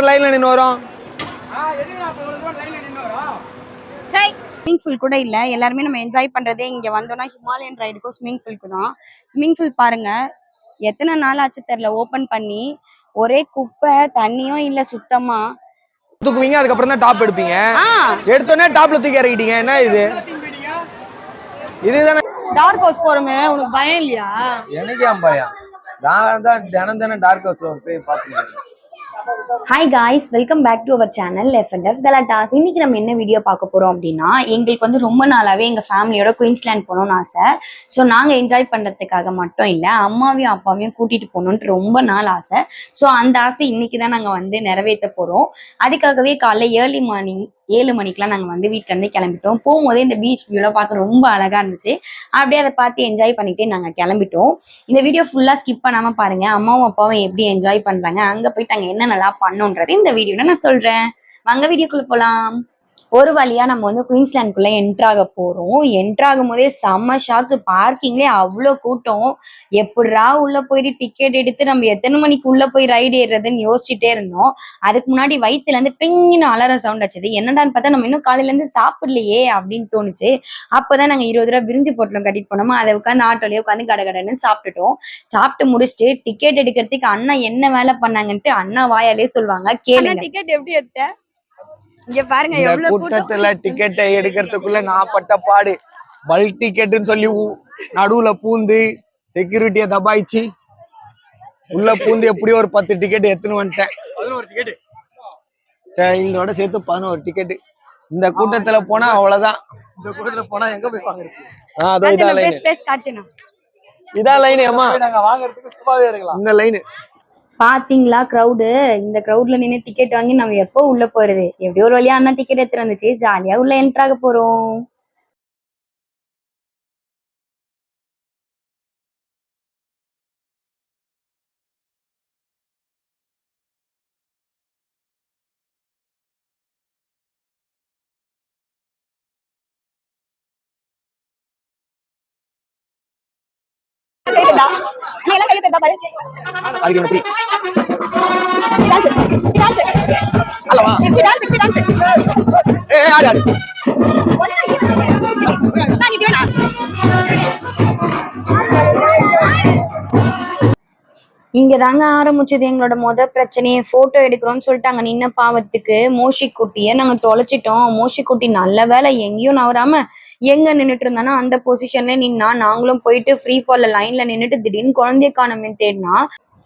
எல்லாரும் லைன்ல நின்னு வரோம். ஸ்விம்மிங் பூல் கூட இல்ல, எல்லாருமே நம்ம என்ஜாய் பண்றதே இங்க வந்தோம்னா ஹிமாலயன் ரைடுக்கும் ஸ்விம்மிங் பூலுக்கு தான். ஸ்விம்மிங் பூல் பாருங்க, எத்தனை நாள் ஆச்சு தெரியல ஓபன் பண்ணி. ஒரே குப்பை, தண்ணியும் இல்ல சுத்தமா. தூக்குவீங்க, அதுக்கப்புறம் தான் டாப் எடுப்பீங்க. எடுத்தோடனே டாப்ல தூக்கி இறக்கிட்டீங்க. என்ன இது? இதுதானே டார்க் ஹவுஸ் போறோமே, உனக்கு பயம் இல்லையா? எனக்கு ஏன் பயம்? நான் தான் தினம் டார்க் ஹவுஸ்ல போய் பார்த்துக்கிறேன். Hi guys, welcome back to our channel F&F கலாட்டாஸ். இன்னைக்கு நம்ம என்ன வீடியோ பார்க்க போறோம் அப்படின்னா, எங்களுக்கு வந்து ரொம்ப நாளாவே எங்க ஃபேமிலியோட குயின்ஸ்லாண்ட் போகணும்னு ஆசை. ஸோ நாங்கள் என்ஜாய் பண்றதுக்காக மட்டும் இல்லை, அம்மாவையும் அப்பாவையும் கூட்டிட்டு போகணுன்ட்டு ரொம்ப நாள் ஆசை. ஸோ அந்த ஆசை இன்னைக்கு தான் நாங்கள் வந்து நிறைவேற்ற போறோம். அதுக்காகவே காலைல ஏர்லி மார்னிங் 7 மணிக்கெல்லாம் நாங்கள் வந்து வீட்டுல இருந்து கிளம்பிட்டோம். போகும்போதே இந்த பீச் வியூலாம் பார்க்க ரொம்ப அழகா இருந்துச்சு. அப்படியே அதை பார்த்து என்ஜாய் பண்ணிட்டே நாங்கள் கிளம்பிட்டோம். இந்த வீடியோ ஃபுல்லா ஸ்கிப் பண்ணாம பாருங்க. அம்மாவும் அப்பாவும் எப்படி என்ஜாய் பண்றாங்க, அங்க போயிட்டு அங்க என்ன நல்லா பண்ணோன்றது இந்த வீடியோல நான் சொல்றேன். வாங்க வீடியோக்குள்ள போலாம். ஒரு வழியா நம்ம வந்து குயின்ஸ்லாண்டுக்குள்ள என்ட்ராக போறோம். என்ட்ராகும் போதே செம்ம ஷாக்கு. பார்க்கிங்லேயே அவ்வளோ கூட்டம். எப்படிரா உள்ள போயிட்டு டிக்கெட் எடுத்து நம்ம எத்தனை மணிக்கு உள்ள போய் ரைடு ஏறுறதுன்னு யோசிச்சுட்டே இருந்தோம். அதுக்கு முன்னாடி வயிற்றுல இருந்து பிங்கின்னு அலாரம் சவுண்ட் ஆச்சுது. என்னடான்னு பார்த்தா நம்ம இன்னும் காலையில இருந்து சாப்பிடலையே அப்படின்னு தோணுச்சு. அப்பதான் நாங்க 20 ரூபா விரிஞ்சு பொட்டலம் கட்டிட்டு போனோமா, அதை உட்காந்து ஆட்டோலயே உட்காந்து கடகடன்னு சாப்பிட்டுட்டோம். சாப்பிட்டு முடிச்சுட்டு டிக்கெட் எடுக்கிறதுக்கு அண்ணா என்ன வேலை பண்ணாங்கன்ட்டு அண்ணா வாயாலே சொல்லுவாங்க, கேளுங்க. டிக்கெட் எப்படி எடுத்த? இங்க பாருங்க, இந்த கூட்டத்துல டிக்கெட்டை எடுக்கிறதுக்குள்ள நான் பட்ட பாடு. பல்க் டிக்கெட்னு சொல்லி நடுவுல பூந்து செக்யூரிட்டியை தபாய்ச்சி உள்ள பூந்து எப்படியோ ஒரு 10 டிக்கெட் எடுத்துன்னு வந்துட்டேன். 11 டிக்கெட் சைல்டோட சேர்த்து 11 டிக்கெட். இந்த கூட்டத்துல போனா அவ்வளவுதான். இந்த கூட்டத்துல போனா எங்க போய் வாங்குறது? அதோ இதான் லைன். இதான் லைன். அம்மா நாங்க வாங்குறதுக்கு சும்மாவே இருக்கலாம். இந்த லைன் பாத்தீங்களா கிரௌடு? இந்த கிரௌட்ல நின்று டிக்கெட் வாங்கி நம்ம எப்போ உள்ள போறது? எப்படியோ ஒரு வழியா அண்ணா டிக்கெட் எடுத்துட்டு வந்துச்சு. ஜாலியா உள்ள என்ட்ராக போறோம். இங்கதாங்க ஆரம்பிச்சது எங்களோட பிரச்சனையே. போட்டோ எடுக்கிறோம்னு சொல்லிட்டு அங்க நின்ன பாவத்துக்கு மோஷி குட்டிய நாங்க தொலைச்சிட்டோம். மோஷி குட்டி நல்ல வேலை எங்கேயும் நவராம எங்க நின்றுட்டு இருந்தானா அந்த பொசிஷன்ல நின்னா. நாங்களும் போயிட்டு ஃப்ரீ ஃபால்ல லைன்ல நின்றுட்டு திடீர்னு குழந்தைய காணோமே தேடினா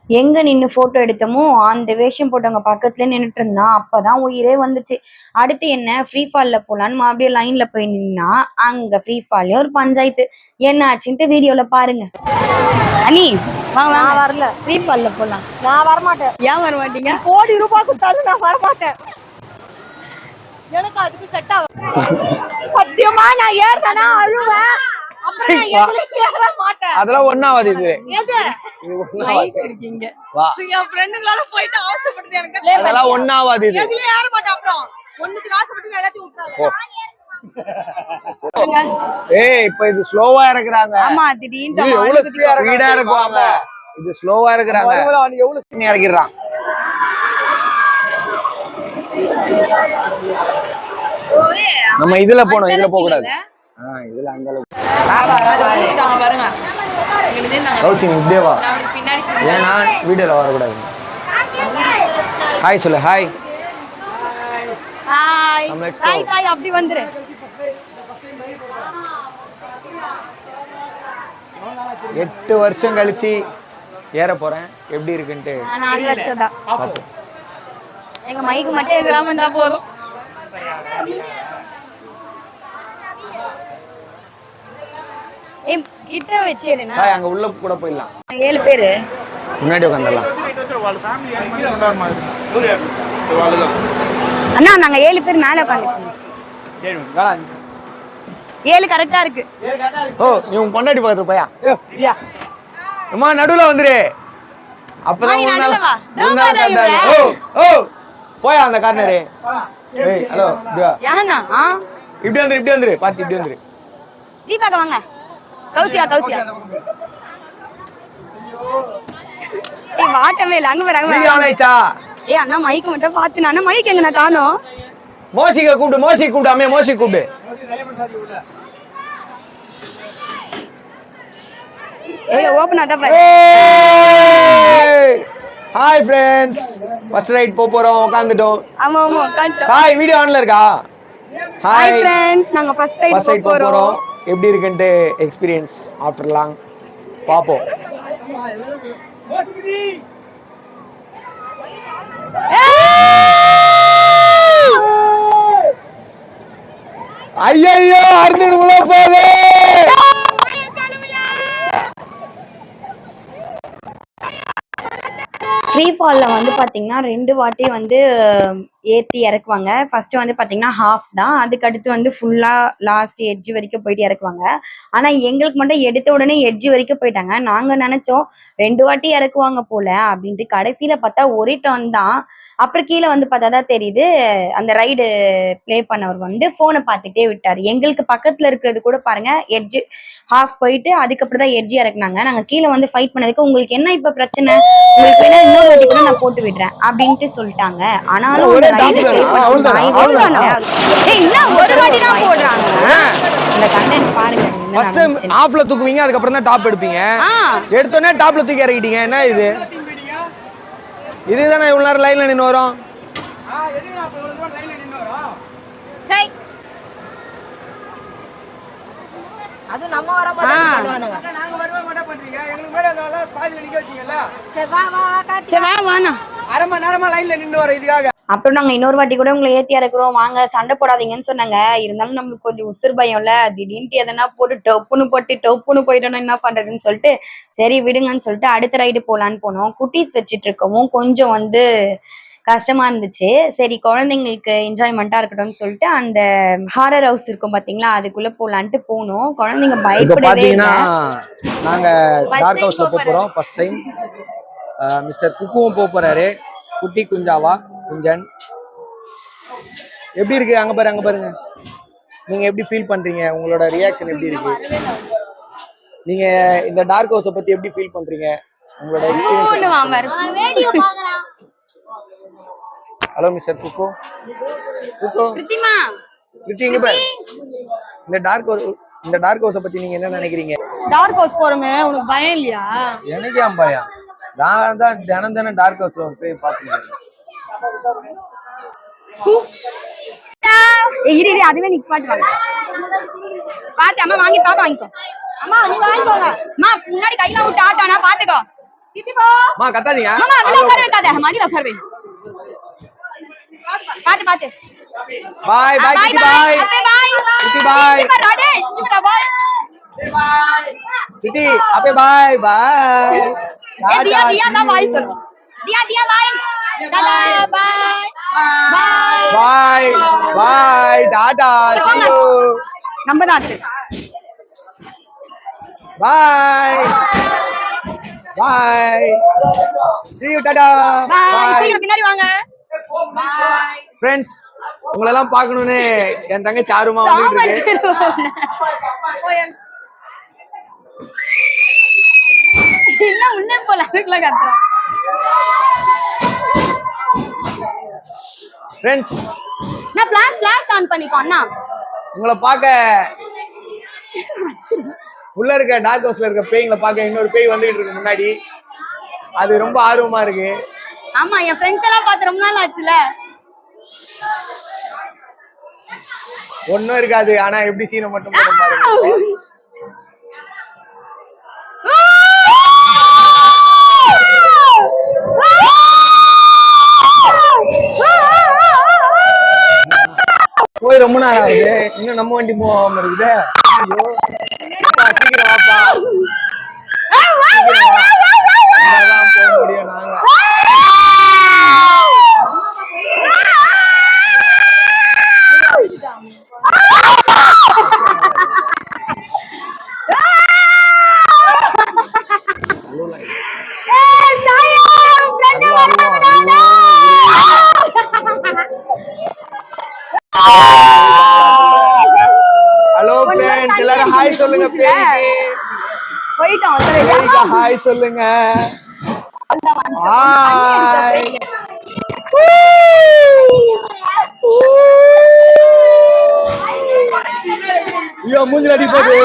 எங்க நின்று போட்டோ எடுத்தோமோ அந்த வேஷம் போட்டவங்க பக்கத்துல நின்றுட்டு இருந்தா. அப்பதான் உயிரே வந்துச்சு. அடுத்து என்ன, ஃப்ரீ ஃபால்ல போலான்னு மறுபடியும் லைன்ல போய் நின்னா அங்க ஃப்ரீ ஃபால்ல ஒரு பஞ்சாயத்து. என்ன ஆச்சுன்ட்டு வீடியோல பாருங்க. அனி நான் வரல, ஃப்ரீ ஃபால்ல போலாம். நான் வரமாட்டேன். ஏன் வரமாட்டீங்க? கோடி ரூபாய் கொடுத்தாலும் நான் வரமாட்டேன். எனக்கு அதுக்கு செட் ஆகும். சத்தியமா நான் ஏறனா அழுவேன். அதெல்லாம் ஒண்ணாவது. இது அதெல்லாம் ஒண்ணாவது. இது இப்ப இது ஸ்லோவா இறக்குறாங்க. ஸ்பீடா இருக்குவாங்க. இது ஸ்லோவா இருக்கிறாங்க. இறக்கிறான். நம்ம இதுல போனோம், இதுல போக கூடாது. இதுல அந்த அளவுக்கு இப்படியே வா. ஏன்னா வீடியோல வரக்கூடாது. ஹாய் சொல்லு. Hi hi hi hi. அப்படி வந்துரு. எட்டு வருஷம் கழிச்சு ஏற போறேன். எப்படி இருக்குன்ட்டு எங்க மைக்கு மட்டும் எல்லாம் வந்தா போதும். கிட்ட வச்சிடுனா அங்க உள்ள கூட போயிடலாம். 7 பேரு முன்னாடி உட்கார்ந்தலாம். அண்ணா நாங்க 7 பேர் மேல உட்கார்ந்துட்டோம். 7 கரெக்டா இருக்கு. ஓ நீ உன் பொண்டாட்டி பக்கத்துல போயா? அம்மா நடுவுல வந்துரு. அப்பதான் ஓ ஓ போயா அந்த கார்னரு. ஏய் ஹலோ யானா இப்படி வந்துரு, இப்படி வந்துரு. பாத்து இப்படி வந்துரு. தீபாக்க வாங்க. கௌசியா கௌசியா ஏய் வாட்டமே இல்ல அங்க வராங்க வீடியோ ஆன் ஆயிச்சா? ஏய் அண்ணா மைக் மட்டும் பாத்து அண்ணா மைக் எங்க நான் காணோம். மோசிக்க கூப்பிடு அம்மே மோசி கூப்பிடு. ஏய் ஓபன் ஆதா பாரு. ஹாய் फ्रेंड्स, ஃபர்ஸ்ட் ரைட் போறோம். உட்கார்ந்துட்டோம். ஆமா உட்கார்ந்துட்டோம். சாய் வீடியோ ஆன்ல இருக்கா? ஹாய் फ्रेंड्स, நாங்க ஃபர்ஸ்ட் ரைட் போறோம். எப்படி இருக்குன்னு எக்ஸ்பீரியன்ஸ் ஆஃப்டர் லாங் பாப்போம். ஐயோ அர்ஜுன் உள்ள போவே. ஃப்ரீ ஃபால்ல வந்து பாத்தீங்கன்னா 2 வாட்டி வந்து ஏத்தி இறக்குவாங்க. ஃபர்ஸ்ட் வந்து பாத்தீங்கன்னா ஹாஃப் தான், அதுக்கு அடுத்து வந்து ஃபுல்லா லாஸ்ட் எட்ஜ் வரைக்கும் போயிட்டு இறக்குவாங்க. ஆனா எங்களுக்கு மட்டும் எடுத்த உடனே எட்ஜ் வரைக்கும் போயிட்டாங்க. நாங்க நினைச்சோம் 2 வாட்டி இறக்குவாங்க போல அப்படின்ட்டு. கடைசியில பார்த்தா ஒரே டர்ன் தான். அப்புறம் கீழே வந்து பார்த்தாதான் தெரியுது அந்த ரைடு பிளே பண்ணவர் வந்து போனை பார்த்துட்டே விட்டாரு. எங்களுக்கு பக்கத்துல இருக்கிறது கூட பாருங்க எட்ஜ் ஹாஃப் போயிட்டு அதுக்கப்புறம் தான் எட்ஜ் இறக்குனாங்க. நாங்க கீழே வந்து ஃபைட் பண்ணதுக்கு உங்களுக்கு என்ன இப்ப பிரச்சனை, உங்களுக்கு வேணா இன்னொரு வாட்டி கூட நான் போட்டு விடுறேன் அப்படின்ட்டு சொல்லிட்டாங்க. ஆனாலும் ஒரு வாட்டி தான் போடுறாங்க. இந்த கண்டென்ட் பாருங்க. ஃபர்ஸ்ட் டைம் ஆஃப்ல தூக்குவீங்க, அதுக்கு அப்புறம் தான் டாப் எடுப்பீங்க. எடுத்தோனே டாப்ல தூக்கி இறக்கிட்டீங்க. என்ன இது? இதுதானே இவ்வளவு நேரம் லைன்ல நின்னு வரோம். சை அது நம்ம வர மாட்டாங்க. நாங்க வரவே மாட்டா பண்றீங்க. எங்களுக்கு மேல பாதில நிக்க வச்சீங்கல. சரி வா வா காத்து. சரி வா வானா. அரை மணி நேரமா லைன்ல நின்னு வர இதுக்காக. அப்புறம் நாங்க இன்னொரு வாட்டி கூட உங்களை ஏத்தி இறக்குறோம் வாங்க சண்டை போடாதீங்கன்னு சொன்னாங்க. இருந்தாலும் நம்மளுக்கு கொஞ்சம் உசுர் பயம்ல, திடீர்னு எதனா போட்டு டொப்புன்னு போயிட்டோம்னா என்ன பண்றதுன்னு சொல்லிட்டு சரி விடுங்கன்னு சொல்லிட்டு அடுத்த ரைடு போலான்னு போனோம். குட்டீஸ் வச்சிட்டு இருக்கவும் கொஞ்சம் வந்து கஷ்டமா இருந்துச்சு. சரி குழந்தைங்களுக்கு என்ஜாய்மெண்டா இருக்கட்டும்னு சொல்லிட்டு அந்த ஹாரர் ஹவுஸ் இருக்கும் பாத்தீங்களா, அதுக்குள்ள போலான்ட்டு போனோம். குழந்தைங்க பயப்படவே இல்லை. நாங்க டார்க் ஹவுஸ்ல போறோம் ஃபர்ஸ்ட் டைம். மிஸ்டர் குக்குவும் போறாரு. குட்டி குஞ்சாவா குஞ்சன் எப்படி இருக்கு? அங்க பாருங்க. நீங்க எப்படி ஃபீல் பண்றீங்க? உங்களோட ரியாக்ஷன் எப்படி இருக்கு? நீங்க இந்த டார்க் ஹவுஸ பத்தி எப்படி ஃபீல் பண்றீங்க? உங்களோட எக்ஸ்பீரியன்ஸ். ஹலோ மிஸ்டர் குக்கு. பிரித்தி இங்க பாரு. இந்த டார்க் ஹவுஸ பத்தி நீங்க என்ன நினைக்கிறீங்க? டார்க் ஹவுஸ் போறமே உனக்கு பயம் இல்லையா? எனக்கு ஏன் பயம்? நான் தான் தினம் டார்க் ஹவுஸ்ல போய் பாத்துக்கிறேன். இரு அதுவே நிப்பாட்டு வாங்க. பாத்து அம்மா வாங்கி பாப்பா வாங்கிக்கோ. அம்மா நீங்க வாங்கிக்கோங்க. அம்மா முன்னாடி கையில விட்டு ஆட்டானா பாத்துக்கோ. கிசிபோ அம்மா கத்தாதீங்க. அம்மா அதுல உட்கார வைக்காத, மடியில உட்கார வை. பாத்து பாய் கிட்டி பாய். கிட்டி பாய். கிட்டி அப்பே பாய். தியா பாய் சொல்லு. தியா பாய். டாடா பாய். Tata see you. நம்ம தான் பாய் see you. டாடா பாய். பின்னாடி வாங்க. ஃப்ரெண்ட்ஸ், உங்களெல்லாம் பார்க்கணும்னு என் தங்கச்சி ஆர்வமா வந்துட்டு இருக்கு. என்ன உள்ளே போல அதுக்குள்ள கத்துறோம். ஃப்ரெண்ட்ஸ், நான் ஃபிளாஷ் ஆன் பண்ணிக்கோ அண்ணா. உங்களை பார்க்க உள்ள இருக்க டார்க் ஹவுஸ்ல இருக்க பேய்களை பார்க்க இன்னொரு பேய் வந்துகிட்டு இருக்கு முன்னாடி. அது ரொம்ப ஆர்வமா இருக்கு. ஆமா என் ஃப்ரெண்ட்ஸ் எல்லாம் பார்த்து ரொம்ப நாள் ஆச்சுல. ஒன்னும் இருக்காது, ஆனா எப்படி சீனை மட்டும் பாருங்க. போய் ரொம்ப நேரம் ஆகுது, இன்னும் நம்ம வண்டி போகாம இருக்குது. ஐயோ சீக்கிரம் வாப்பா, போக முடியும் நாங்க. ஹலோ फ्रेंड्स, எல்லாரும் ஹாய் சொல்லுங்க. பேய்க்கு போய்ட்டோம். ஹாய் சொல்லுங்க. ஹாய். ஐயோ மூஞ்சில அடி போகுது.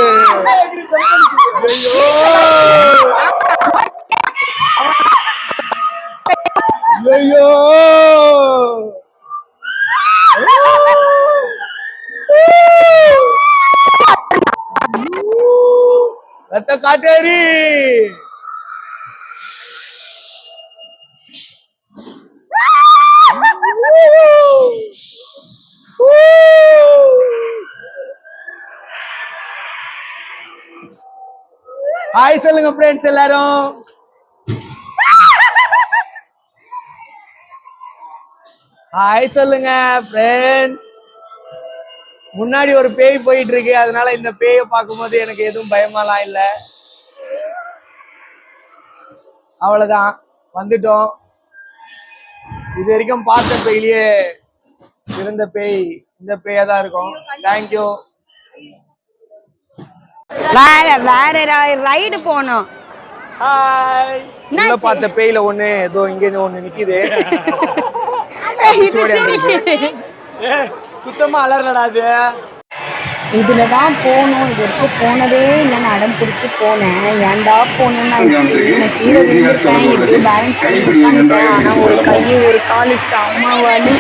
ஐயோ ரத்த காட்டேரி. ஹாய் சொல்லுங்க ஃப்ரெண்ட்ஸ் எல்லாரும். ஹாய் சொல்லுங்க ஃப்ரெண்ட்ஸ். முன்னாடி ஒரு பேய் போயிட்டு இருக்கு, அதனால இந்த பேயை பார்க்கும்போது எனக்கு எதுவும் பயமாலாம் இல்லை. அவ்வளவுதான், வந்துட்டோம். இது வரைக்கும் பார்த்த பேயிலேயே இருந்த பேய் இந்த பேயா தான் இருக்கும். தேங்க்யூ. வேற ரைடு போனோம். ஹாய். உள்ள பார்த்த பேயில ஒண்ணு ஏதோ இங்க ஒண்ணு நிக்குது. சுத்தமா அலறலடா அது. இதுலதான் போனோம். இது வரைக்கும் போனதே இல்லைன்னு அடம் பிடிச்சி போனேன். ஏன்டா போனேன்னு ஆயிடுச்சு. நான் கீழே விழுந்திருக்கேன், எப்படியோ பேலன்ஸ் பண்ணி உட்காந்துட்டேன். ஆனா ஒரு கை ஒரு காலு செம்ம வலி.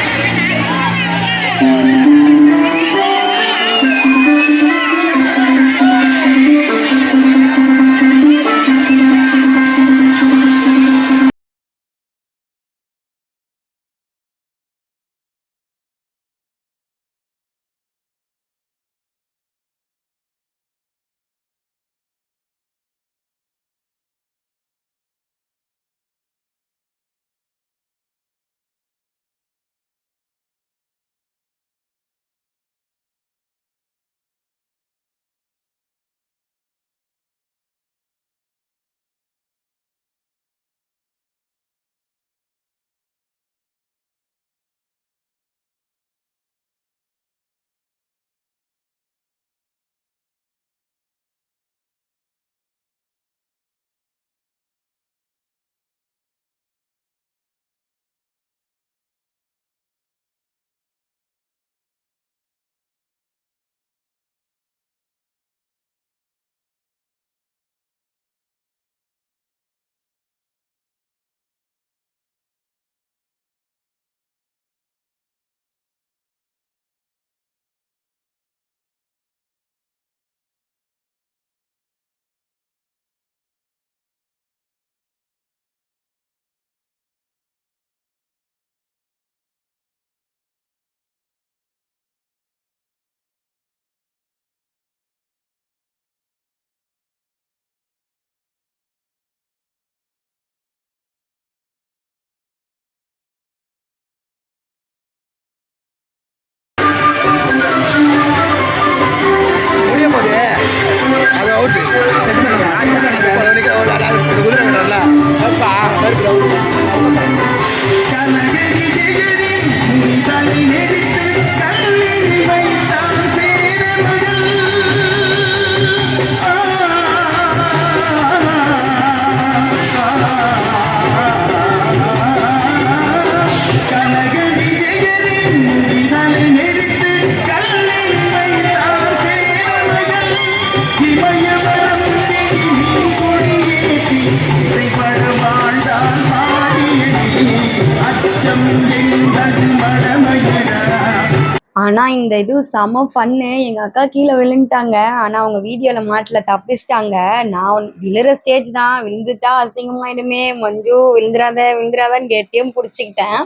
ஆனா இந்த இது செம ஃபன்னு. எங்க அக்கா கீழே விழுந்துட்டாங்க. ஆனா அவங்க வீடியோல மாட்டல, தப்பிச்சிட்டாங்க. நான் விழுற ஸ்டேஜ் தான். விழுந்துட்டா அசிங்கமாயிடுமே, மஞ்சு விழுந்துராதான்னு கெட்டியும் பிடிச்சிக்கிட்டேன்.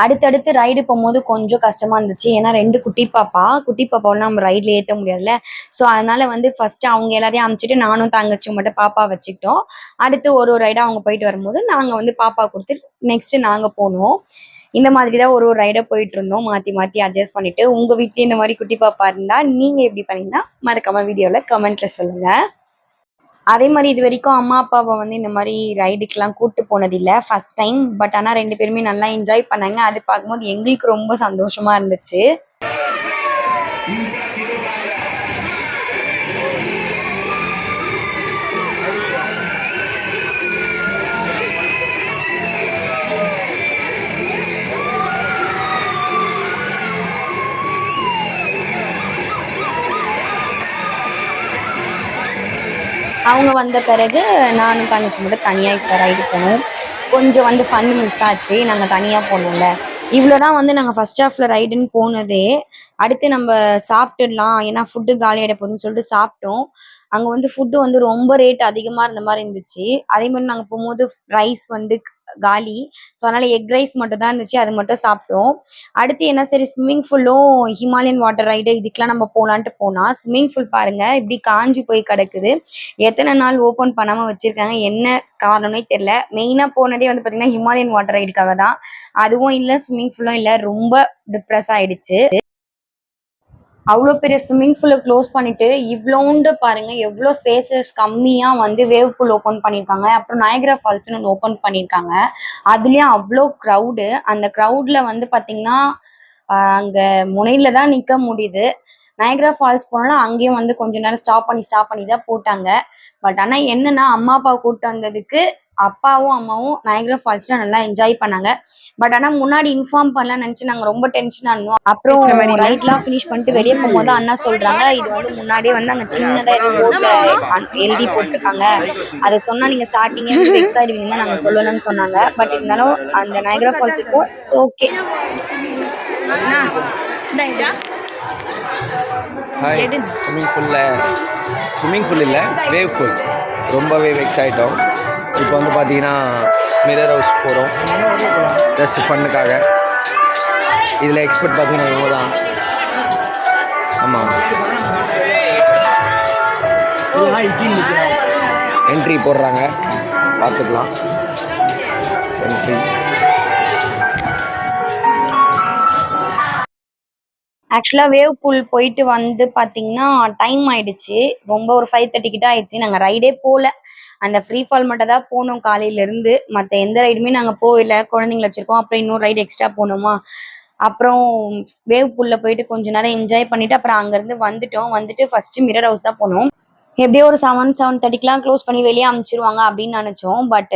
அடுத்தடுத்து ரைடு போகும்போது கொஞ்சம் கஷ்டமா இருந்துச்சு. ஏன்னா 2 குட்டி பாப்பாவும் நம்ம ரைட்ல ஏற்ற முடியாதுல்ல. ஸோ அதனால வந்து ஃபர்ஸ்ட் அவங்க எல்லாரையும் அனுப்பிச்சிட்டு நானும் தங்கச்சியும் மட்டும் பாப்பா வச்சுக்கிட்டோம். அடுத்து ஒரு ரைடா அவங்க போயிட்டு வரும்போது நாங்க வந்து பாப்பா கொடுத்து நெக்ஸ்ட் நாங்க போனோம். இந்த மாதிரி தான் ஒரு ரைடா போயிட்டு இருந்தோம். மாத்தி மாத்தி அட்ஜஸ்ட் பண்ணிட்டு. உங்க வீட்லயும் இந்த மாதிரி குட்டி பாப்பா இருந்தா நீங்க எப்படி பண்ணீங்கன்னா மறக்காம வீடியோல கமெண்ட்ல சொல்லுங்க. அதே மாதிரி இது வரைக்கும் அம்மா அப்பாவை வந்து இந்த மாதிரி ரைடுக்கெல்லாம் கூப்பிட்டு போனதில்லை, ஃபர்ஸ்ட் டைம். பட் ஆனால் 2 பேருமே நல்லா என்ஜாய் பண்ணாங்க. அது பார்க்கும்போது எங்களுக்கு ரொம்ப சந்தோஷமா இருந்துச்சு. அவங்க வந்த பிறகு நானும் தங்கச்சி மட்டும் தனியாக இப்போ ரைடு போனோம். கொஞ்சம் வந்து ஃபன் மிஸ் ஆச்சு, நாங்கள் தனியாக போனோம்ல. இவ்வளோதான் வந்து நாங்கள் ஃபர்ஸ்ட் ஹாஃப்ல ரைடுன்னு போனதே. அடுத்து நம்ம சாப்பிட்டுடலாம், ஏன்னா ஃபுட்டு காலியாகிட போகுதுன்னு சொல்லிட்டு சாப்பிட்டோம். அங்கே வந்து ஃபுட்டு வந்து ரொம்ப ரேட் அதிகமாக இருந்த மாதிரி இருந்துச்சு. அதே மாதிரி நாங்கள் போகும்போது ரைஸ் வந்து காலி. ஸோ அதனால எக் ரைஸ் மட்டும் தான் இருந்துச்சு, அது மட்டும் சாப்பிட்டோம். அடுத்து என்ன, சரி ஸ்விம்மிங் ஃபுல்லும் ஹிமாலயன் வாட்டர் ரைடு இதுக்கெல்லாம் நம்ம போகலான்ட்டு போனா ஸ்விம்மிங் ஃபுல் பாருங்க இப்படி காஞ்சி போய் கிடக்குது. எத்தனை நாள் ஓப்பன் பண்ணாம வச்சிருக்காங்க, என்ன காரணம்னே தெரியல. மெயினா போனதே வந்து பாத்தீங்கன்னா ஹிமாலயன் வாட்டர் ரைடுக்காக தான். அதுவும் இல்லை, ஸ்விம்மிங் ஃபுல்லும் இல்லை, ரொம்ப டிப்ரெஸ் ஆயிடுச்சு. அவ்வளோ பெரிய ஸ்விம்மிங் பூலை க்ளோஸ் பண்ணிட்டு இவ்வளோண்டு பாருங்க எவ்வளோ ஸ்பேசஸ் கம்மியாக வந்து வேவ் பூல் ஓப்பன் பண்ணியிருக்காங்க. அப்புறம் நயக்ரா ஃபால்ஸ்னு ஒன்று ஓப்பன் பண்ணியிருக்காங்க. அதுலேயும் அவ்வளோ க்ரௌடு. அந்த க்ரௌடில் வந்து பார்த்தீங்கன்னா அங்கே முனையில தான் நிற்க முடியுது. நயக்ரா ஃபால்ஸ் போனாலும் அங்கேயும் வந்து கொஞ்ச நேரம் ஸ்டாப் பண்ணி தான் போட்டாங்க. பட் ஆனால் என்னன்னா அம்மா அப்பாவை கூப்பிட்டு வந்ததுக்கு அப்பாவும் அம்மாவும் நயக்ரா ஃபால்ஸ்ல நல்லா என்ஜாய் பண்ணாங்க. பட் ஆனால் முன்னாடி இன்ஃபார்ம் பண்ணலாம்னு நினச்சி நாங்கள் ரொம்ப டென்ஷனாக இருந்தோம். அப்புறம் ரைட்லாம் ஃபினிஷ் பண்ணிட்டு வெளியே போகும்போது அண்ணா சொல்றாங்க, இது வந்து முன்னாடியே வந்து அங்கே சின்னதாக எழுதி போட்டிருக்காங்க, அதை சொன்னா நீங்க ஸ்டார்டிங்கே வந்து வெக்ஸ் ஆயிடுவீங்க தான் நாங்கள் சொல்லணும்னு சொன்னாங்க. பட் இருந்தாலும் அந்த நயக்ரா ஃபால்ஸ் இருக்கும். So okay. ஸ்விம்மிங் ஃபுல் இல்லை, வேவ் ஃபுல். ரொம்பவே வெக்ஸ் ஆகிட்டோம். இப்போ வந்து பார்த்தீங்கன்னா மிரர் ஹவுஸ் போகிறோம், ஜஸ்ட் ஃபன்னுக்காக. இதில் எக்ஸ்பர்ட் பார்த்தீங்கன்னா இவங்க தான். ஆமாம், என்ட்ரி போடுறாங்க, பார்த்துக்கலாம். என்ட்ரி ஆக்சுவலாக வேவ் பூல் போயிட்டு வந்து பார்த்தீங்கன்னா டைம் ஆயிடுச்சு, ரொம்ப ஒரு 5:30 கிட்ட ஆயிடுச்சு. நாங்கள் ரைடே போகல, அந்த ஃப்ரீ ஃபால் மட்டும் தான் போனோம் காலையிலேருந்து. மற்ற எந்த ரைடுமே நாங்கள் போகல, குழந்தைங்கள வச்சுருக்கோம். அப்புறம் இன்னொரு ரைடு எக்ஸ்ட்ரா போனோமா. அப்புறம் வேவ் பூலில் போயிட்டு கொஞ்ச நேரம் என்ஜாய் பண்ணிவிட்டு அப்புறம் அங்கேருந்து வந்துட்டு ஃபஸ்ட்டு மிரர் ஹவுஸ் தான் போனோம். எப்படியோ ஒரு 7:30க்கெலாம் க்ளோஸ் பண்ணி வெளியே அனுப்பிச்சிருவாங்க அப்படின்னு நினச்சோம். பட்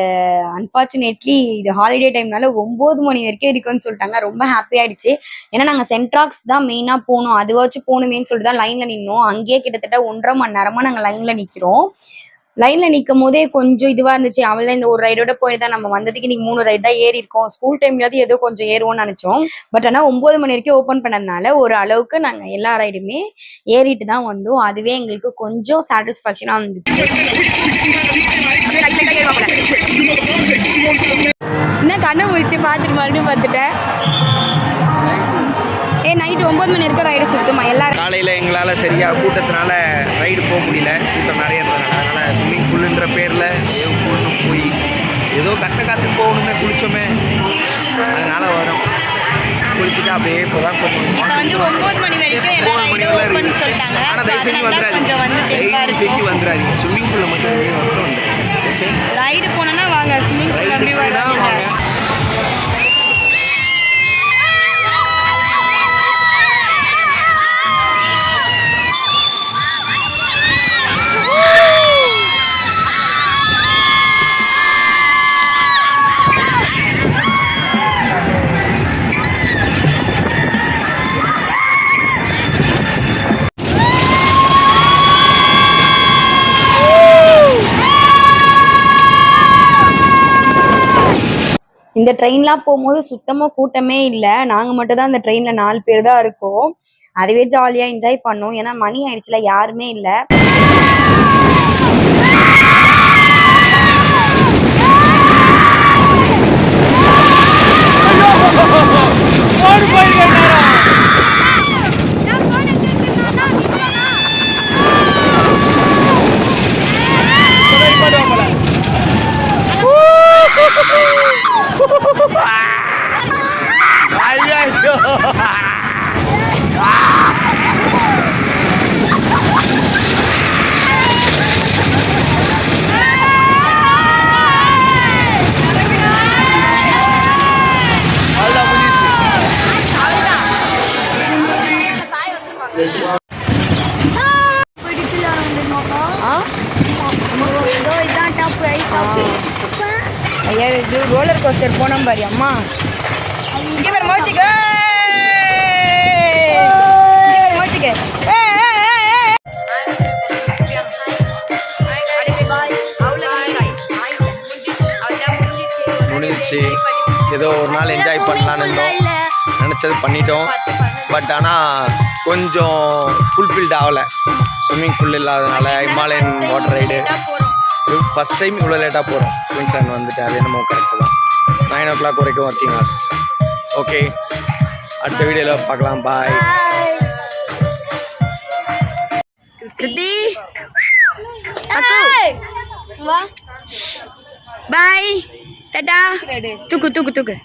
அன்ஃபார்ச்சுனேட்லி இது ஹாலிடே டைம்னால 9 மணி வரைக்கும் இருக்குன்னு சொல்லிட்டாங்க. ரொம்ப ஹாப்பி ஆயிடுச்சு. ஏன்னா நாங்கள் சென்ட்ராக்ஸ் தான் மெயினாக போகணும், அதுவாச்சும் போகணுமேன்னு சொல்லிட்டு தான் லைனில் நின்னோம். அங்கேயே கிட்டத்தட்ட 1.5 மணி நேரமாக நாங்கள் லைனில் நிற்கிறோம். லைனில் நிற்கும் போதே கொஞ்சம் இதுவாக இருந்துச்சு. அவள் இந்த ஒரு ரைடோட போய் தான் நம்ம வந்ததுக்கு இன்னைக்கு 3 ரைடு தான் ஏறி இருக்கோம். ஸ்கூல் டைம்லாவது ஏதோ கொஞ்சம் ஏறுவோம்னு நினச்சோம். பட் ஆனால் 9 மணி வரைக்கும் ஓப்பன் பண்ணதுனால ஒரு அளவுக்கு நாங்கள் எல்லா ரைடுமே ஏறிட்டு தான் வந்தோம். அதுவே எங்களுக்கு கொஞ்சம் சாட்டிஸ்ஃபேக்ஷனாக இருந்துச்சு. என்ன கண்ணை முடிச்சு பார்த்துட்டு மறுபடியும் பார்த்துட்டேன். நைட்டு 9 மணி வரைக்கும் ரைடு சுற்றுமா எல்லாரும். காலையில் எங்களால் சரியாக கூட்டத்தினால ரைடு போக முடியல, கூட்டம் நிறைய இருந்ததுனால. அதனால் ஸ்விம்மிங் பூலுன்ற பேரில் வேவ் பூல்னு போய் ஏதோ கட்ட காற்றுக்கு போகணுமே, குளிச்சோமே, அதனால் வரும். குளிச்சுட்டு அப்படியே இப்போ தான் வந்து 9 மணி வரைக்கும் எல்லாரும் சொல்லிட்டாங்க. ஆனால் தயவு செஞ்சு வந்துடாதீங்க, ஸ்விம்மிங் பூலில் மட்டும் வந்துடும். ரைடு போனோன்னா வாங்க, ஸ்விம்மிங் பூல் அப்படி வாங்க. இந்த ட்ரெயின்லாம் போகும்போது சுத்தமாக கூட்டமே இல்லை. நாங்கள் மட்டும் தான் இந்த ட்ரெயினில் 4 பேர் தான் இருக்கோம். அதுவே ஜாலியாக என்ஜாய் பண்ணோம். ஏன்னா மணி ஆயிடுச்சுல, யாருமே இல்லை. ஐயா இது ரோலர் கோஸ்டர் போனோம் பாரு அம்மா. இங்கே பேர் மோசிக்க மோசிக்க முடிஞ்சிருச்சு. ஏதோ ஒரு நாள் என்ஜாய் பண்ணலான்னு இருந்தோம், நினச்சது பண்ணிட்டோம். பட் ஆனால் கொஞ்சம் ஃபுல்ஃபில்ட் ஆகலை. ஸ்விம்மிங் ஃபுல் இல்லாதனால Himalayan water ride first time இவ்வளோ லேட்டாக போகிறோம். குயின்ஸ்லாண்ட் வந்துட்டு அது என்னமோ கரெக்டு தான். 9 o'clock வரைக்கும் ஒர்க்கிங் ஹவர்ஸ். ஓகே, அடுத்த வீடியோவில் பார்க்கலாம். பாய். கிருதி பாய் டாடா. தூக்கு